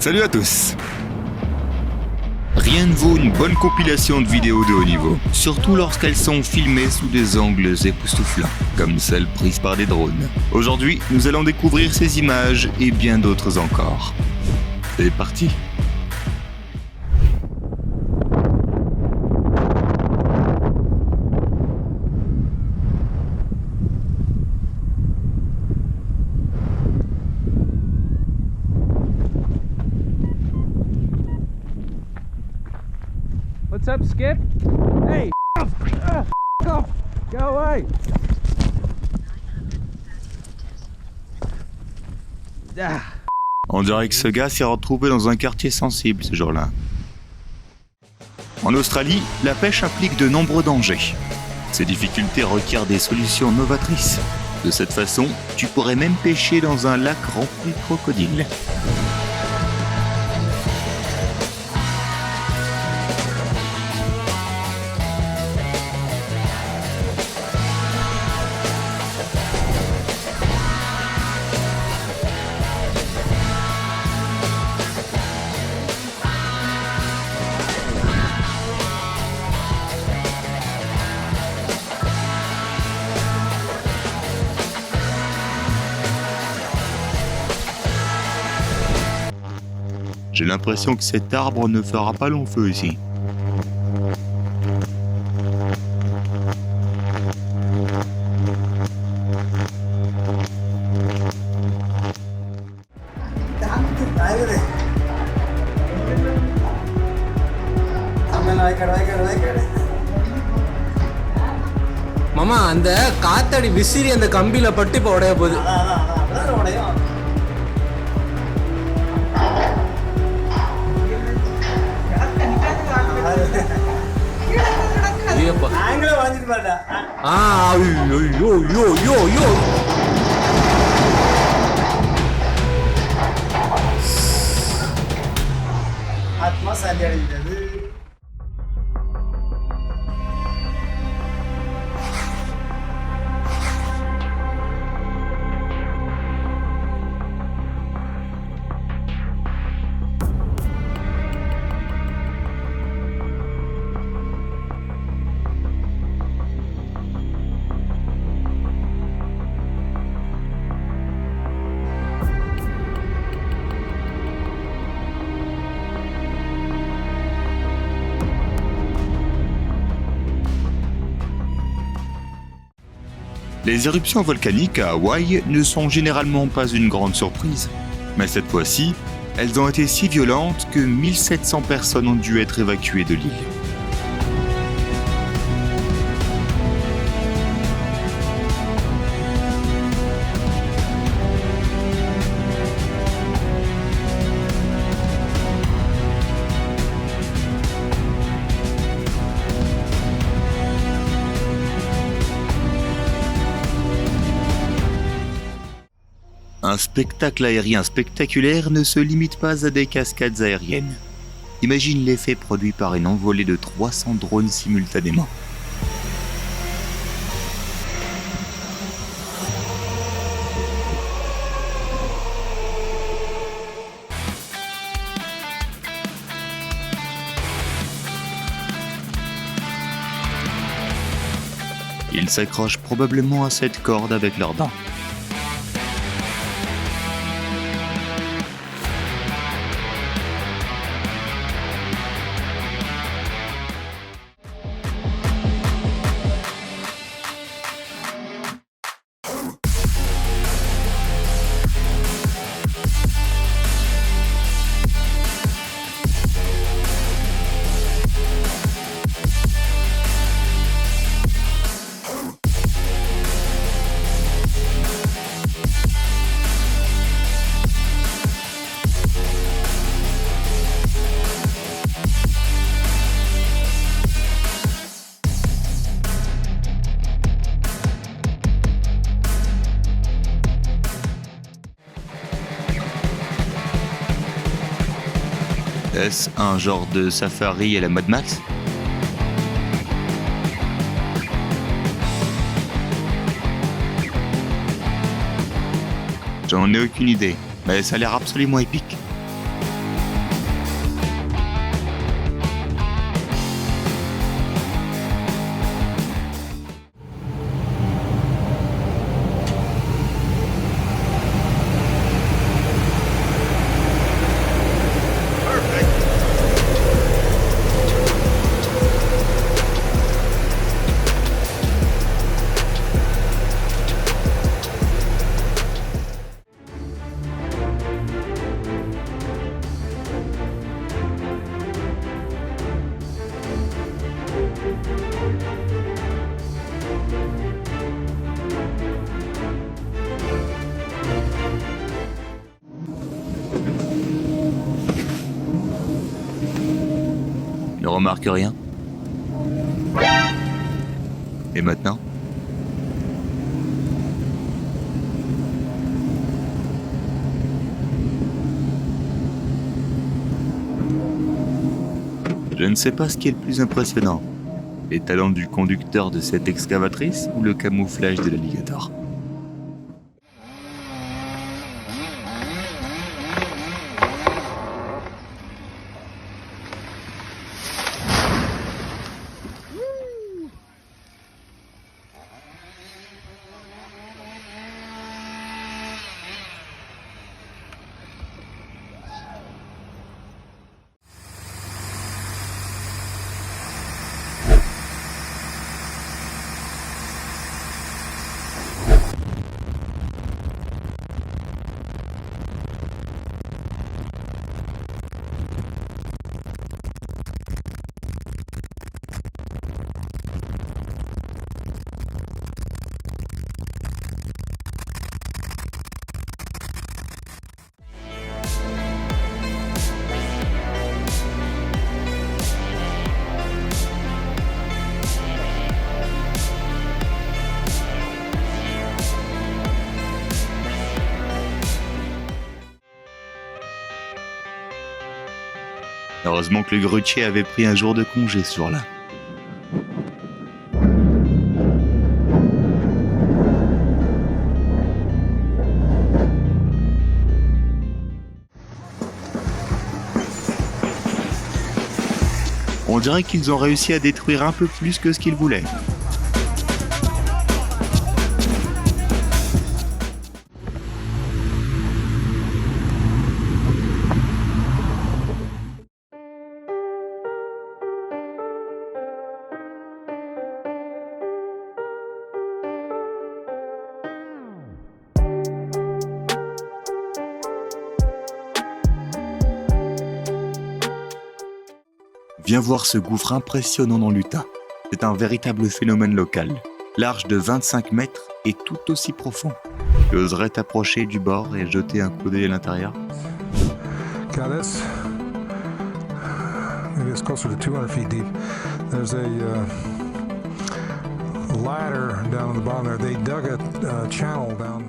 Salut à tous. Rien ne vaut une bonne compilation de vidéos de haut niveau, surtout lorsqu'elles sont filmées sous des angles époustouflants, comme celles prises par des drones. Aujourd'hui, nous allons découvrir ces images et bien d'autres encore. C'est parti. What's up, Skip? Hey, off. Go away. On dirait que ce gars s'est retrouvé dans un quartier sensible ce jour-là. En Australie, la pêche implique de nombreux dangers. Ces difficultés requièrent des solutions novatrices. De cette façon, tu pourrais même pêcher dans un lac rempli de crocodiles. J'ai l'impression que cet arbre ne fera pas long feu ici. மாமா அந்த காத்தடி விசிறி அந்த கம்பியில பட்டு இப்ப உடைய போகுது. ஆத்மா சாந்தி அடைந்தது. Les éruptions volcaniques à Hawaï ne sont généralement pas une grande surprise. Mais cette fois-ci, elles ont été si violentes que 1700 personnes ont dû être évacuées de l'île. Un spectacle aérien spectaculaire ne se limite pas à des cascades aériennes. Imagine l'effet produit par une envolée de 300 drones simultanément. Ils s'accrochent probablement à cette corde avec leurs dents. Est-ce un genre de safari à la Mad Max? J'en ai aucune idée, mais ça a l'air absolument épique. Il remarque rien. Et maintenant ? Je ne sais pas ce qui est le plus impressionnant. Les talents du conducteur de cette excavatrice ou le camouflage de l'alligator. Heureusement que le grutier avait pris un jour de congé ce jour-là. On dirait qu'ils ont réussi à détruire un peu plus que ce qu'ils voulaient. Viens voir ce gouffre impressionnant dans l'Utah. C'est un véritable phénomène local. Large de 25 mètres et tout aussi profond. Tu oserais t'approcher du bord et jeter un coup d'œil à l'intérieur? This, maybe it's closer to 200 feet deep. There's a ladder down on the bottom there. They dug a channel down.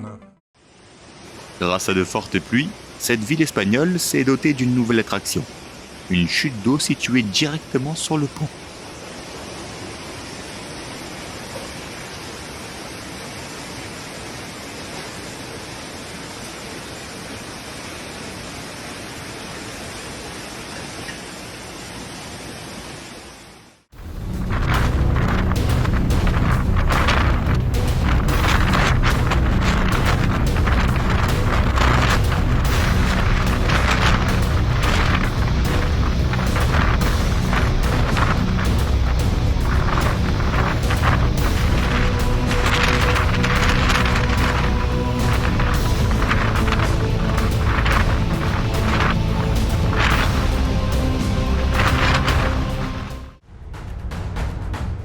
Grâce à de fortes pluies, cette ville espagnole s'est dotée d'une nouvelle attraction. Une chute d'eau située directement sur le pont.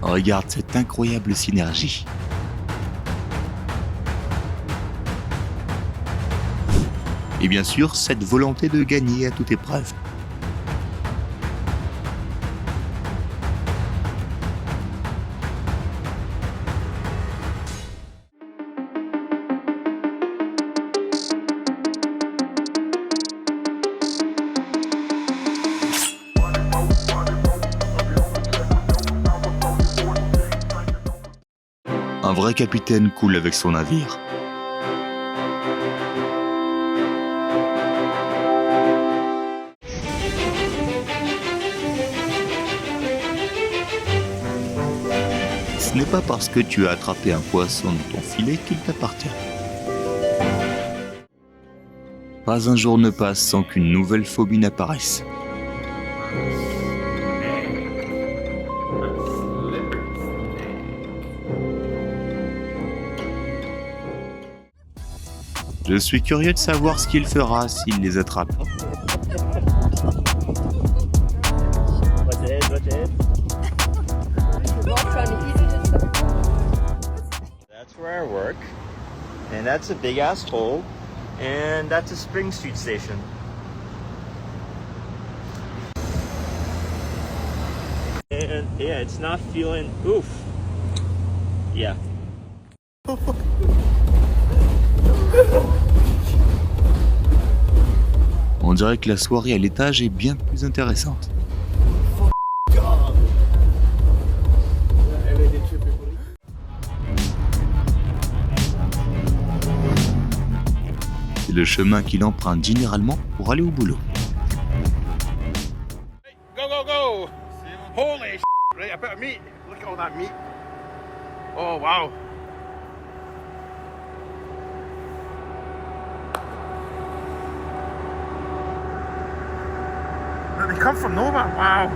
Regarde cette incroyable synergie. Et bien sûr, cette volonté de gagner à toute épreuve. Un vrai capitaine coule avec son navire. Ce n'est pas parce que tu as attrapé un poisson dans ton filet qu'il t'appartient. Pas un jour ne passe sans qu'une nouvelle phobie n'apparaisse. Je suis curieux de savoir ce qu'il fera s'il les attrape. That's where I work, and that's a big ass hole, and that's a Spring Street station. and yeah, it's not feeling. Oof. Yeah. On dirait que la soirée à l'étage est bien plus intéressante. C'est le chemin qu'il emprunte généralement pour aller au boulot. Go, go, go! Holy shit! Right, a bit of meat. Look at all that meat. Oh, wow. They come from nowhere. Wow.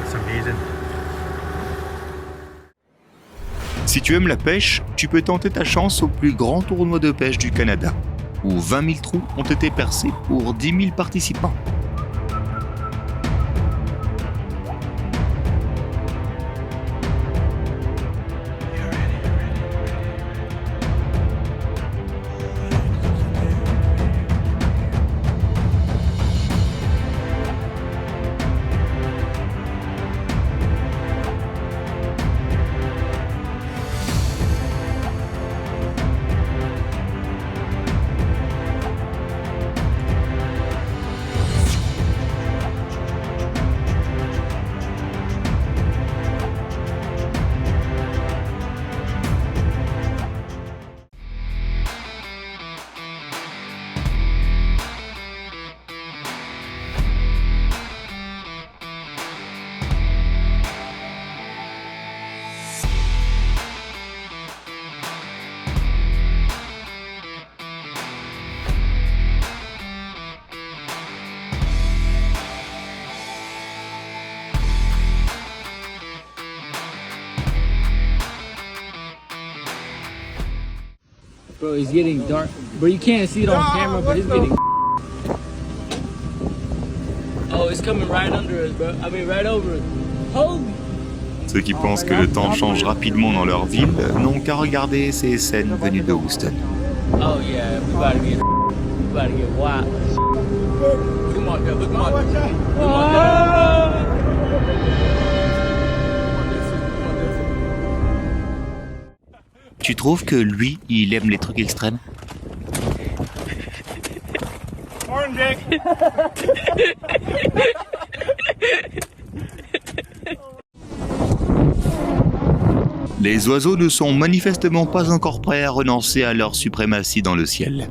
That's amazing. Si tu aimes la pêche, tu peux tenter ta chance au plus grand tournoi de pêche du Canada, où 20 000 trous ont été percés pour 10 000 participants. Bro, it's getting dark. Bro, you can't see it on camera, but it's getting. Oh, it's coming right under us, bro. I mean, right over us. Holy. Ceux qui pensent que le temps change rapidement dans leur ville n'ont qu'à regarder ces scènes venues de Houston. Oh yeah, we about to get wild. Come on, girl, look on. Come on, girl. Tu trouves que lui, il aime les trucs extrêmes? Morning, Jake. Les oiseaux ne sont manifestement pas encore prêts à renoncer à leur suprématie dans le ciel.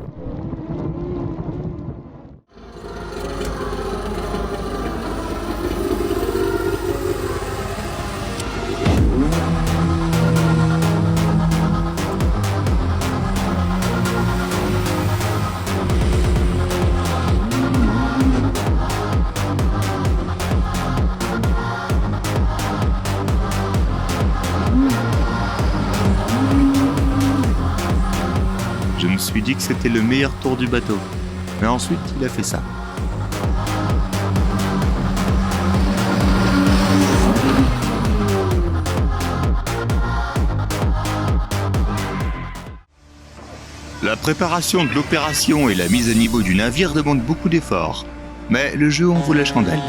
Je me suis dit que c'était le meilleur tour du bateau. Mais ensuite, il a fait ça. La préparation de l'opération et la mise à niveau du navire demandent beaucoup d'efforts. Mais le jeu en vaut la chandelle.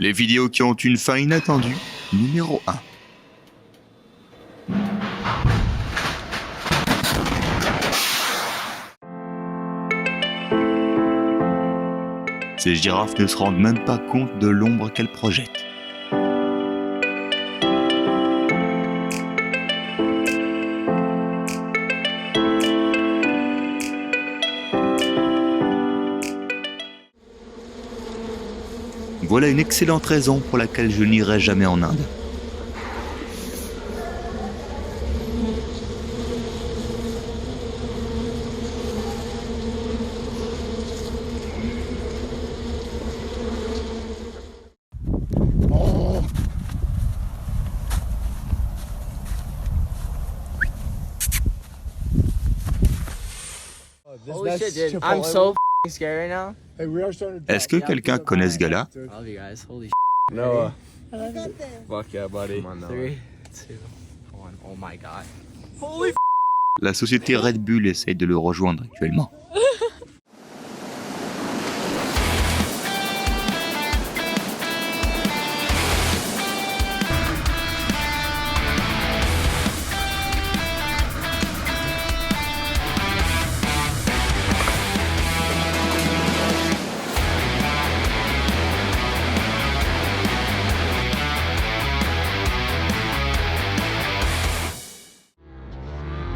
Les vidéos qui ont une fin inattendue, numéro 1. Ces girafes ne se rendent même pas compte de l'ombre qu'elles projettent. Voilà une excellente raison pour laquelle je n'irai jamais en Inde. Holy shit, dude. I'm so scared right now. Est-ce que quelqu'un connaît ce gars-là? I love you guys. Holy Noah. shit. Fuck yeah, buddy. 3, 2, 1. Oh my god. La société Red Bull essaye de le rejoindre actuellement.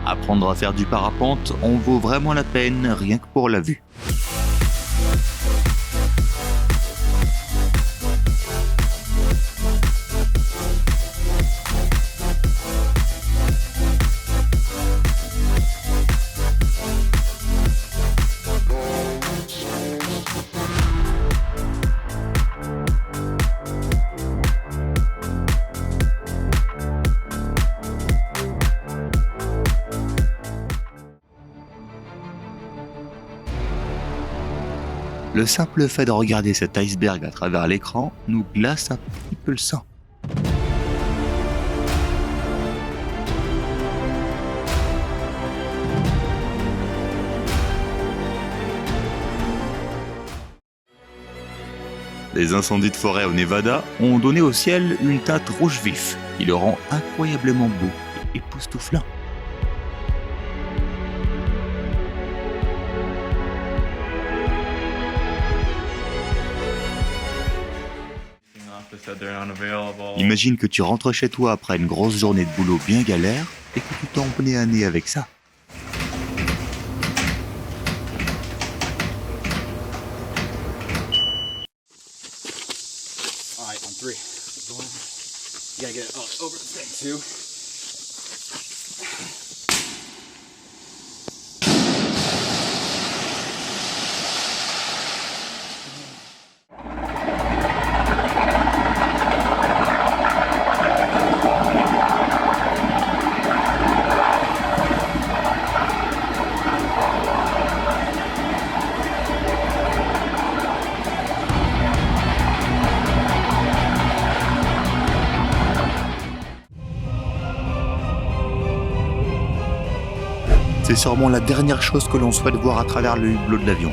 Apprendre à faire du parapente en vaut vraiment la peine, rien que pour la vue. Le simple fait de regarder cet iceberg à travers l'écran nous glace un petit peu le sang. Les incendies de forêt au Nevada ont donné au ciel une teinte rouge vif qui le rend incroyablement beau et époustouflant. Imagine que tu rentres chez toi après une grosse journée de boulot bien galère et que tu tombes nez à nez avec ça. Alright, on 3. 1. You gotta get it over the thing, 2. C'est sûrement la dernière chose que l'on souhaite voir à travers le hublot de l'avion.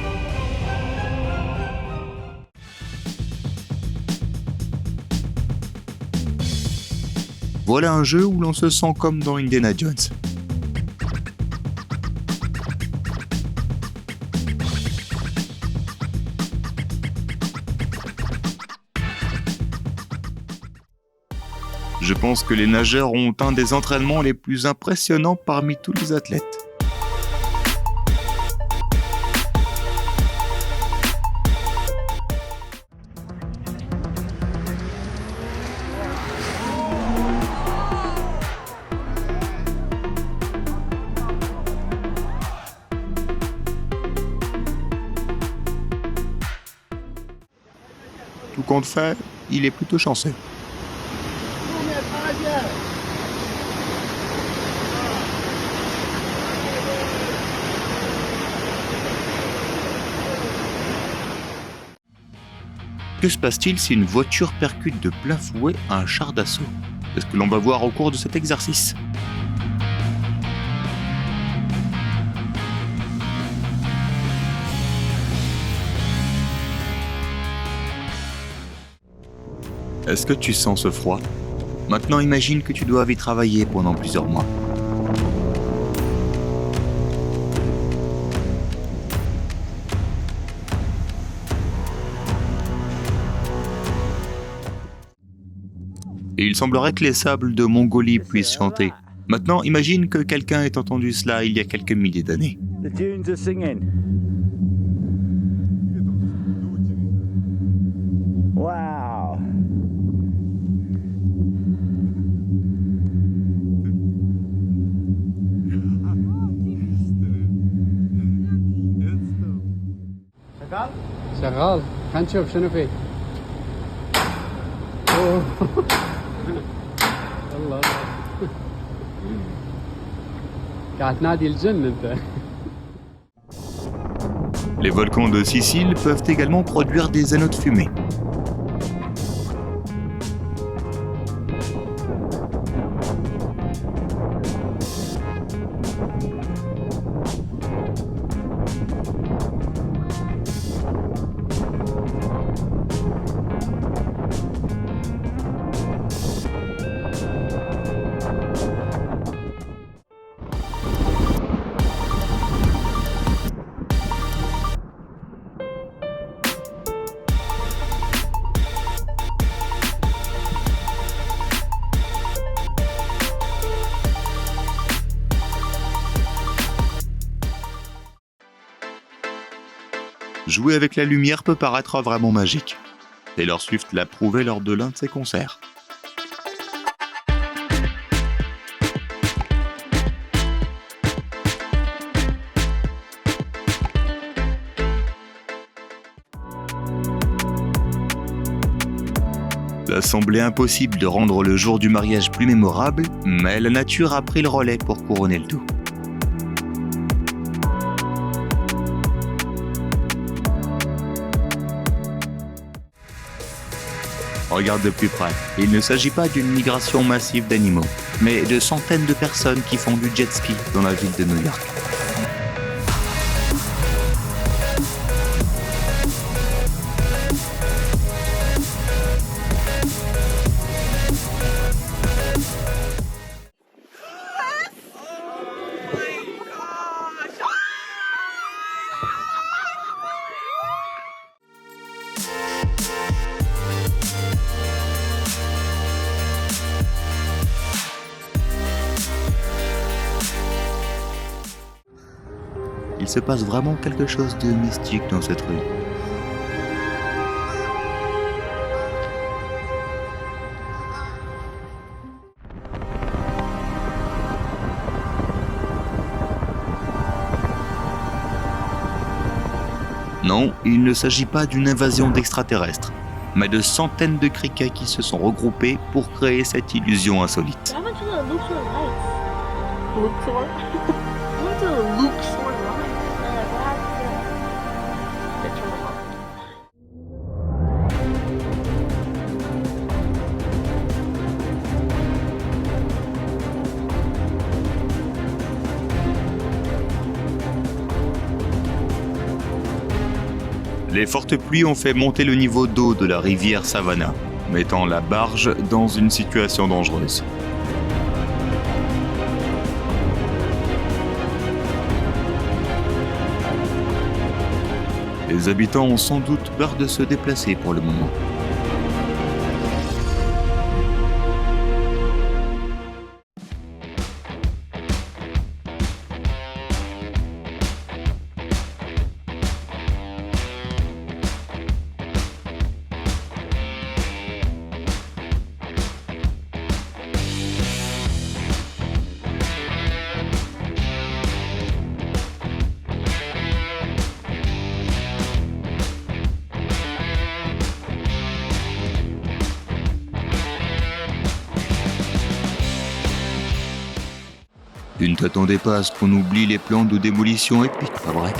Voilà un jeu où l'on se sent comme dans Indiana Jones. Je pense que les nageurs ont un des entraînements les plus impressionnants parmi tous les athlètes. Tout compte fait, il est plutôt chanceux. Que se passe-t-il si une voiture percute de plein fouet un char d'assaut? C'est ce que l'on va voir au cours de cet exercice. Est-ce que tu sens ce froid? Maintenant imagine que tu dois y travailler pendant plusieurs mois. Et il semblerait que les sables de Mongolie puissent chanter. Maintenant, imagine que quelqu'un ait entendu cela il y a quelques milliers d'années. The dunes are singing. Wow. شغال؟ شغال خلينا نشوف شنو فيه أوه. والله قاعد تنادي الجن انت. Les volcans de Sicile peuvent également produire des anneaux de fumée. Jouer avec la lumière peut paraître vraiment magique. Taylor Swift l'a prouvé lors de l'un de ses concerts. Ça semblait impossible de rendre le jour du mariage plus mémorable, mais la nature a pris le relais pour couronner le tout. Regarde de plus près, il ne s'agit pas d'une migration massive d'animaux, mais de centaines de personnes qui font du jet ski dans la ville de New York. Il se passe vraiment quelque chose de mystique dans cette rue. Non, il ne s'agit pas d'une invasion d'extraterrestres, mais de centaines de criquets qui se sont regroupés pour créer cette illusion insolite. I went to the Luxor Lights. Luxor? I went to the Luxor Lights. Les fortes pluies ont fait monter le niveau d'eau de la rivière Savannah, mettant la barge dans une situation dangereuse. Les habitants ont sans doute peur de se déplacer pour le moment. Tu ne t'attendais pas à ce qu'on oublie les plans de démolition épiques, pas vrai?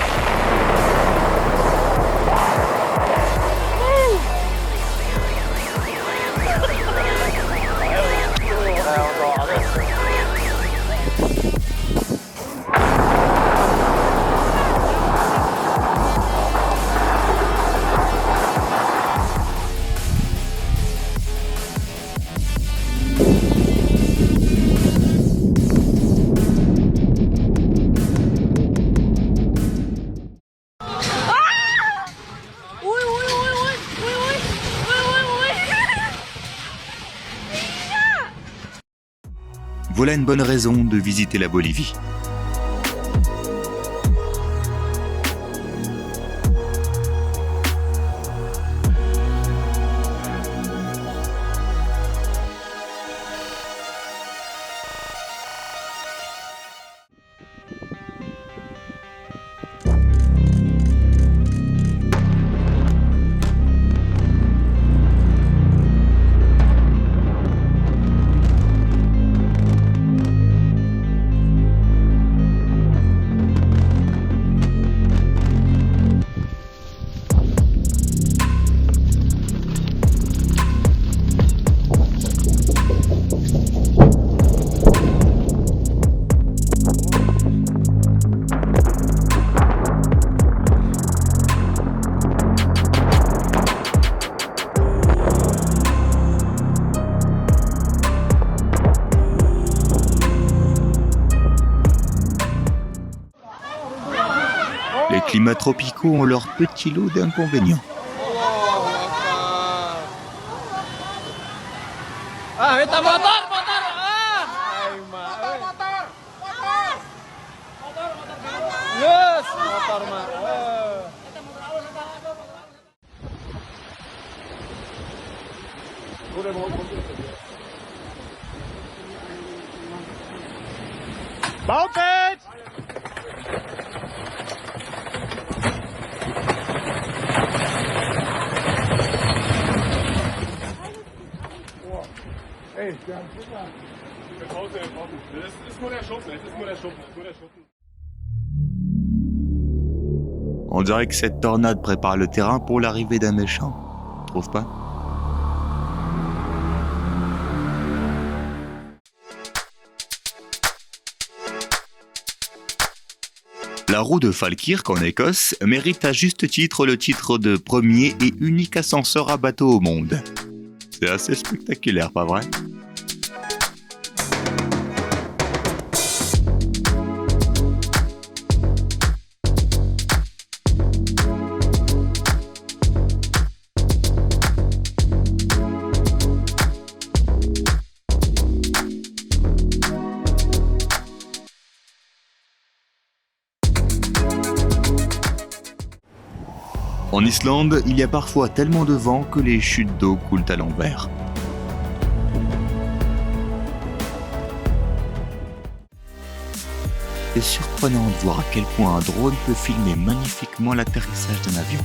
Voilà une bonne raison de visiter la Bolivie. Les climats tropicaux ont leur petit lot d'inconvénients. Ah, kita motor! Ah! Ay, ma. Yes! Motor, ma. Bounce it! On dirait que cette tornade prépare le terrain pour l'arrivée d'un méchant. Trouve pas ? La roue de Falkirk en Écosse mérite à juste titre le titre de premier et unique ascenseur à bateau au monde. C'est assez spectaculaire, pas vrai ? En Islande, il y a parfois tellement de vent que les chutes d'eau coulent à l'envers. C'est surprenant de voir à quel point un drone peut filmer magnifiquement l'atterrissage d'un avion.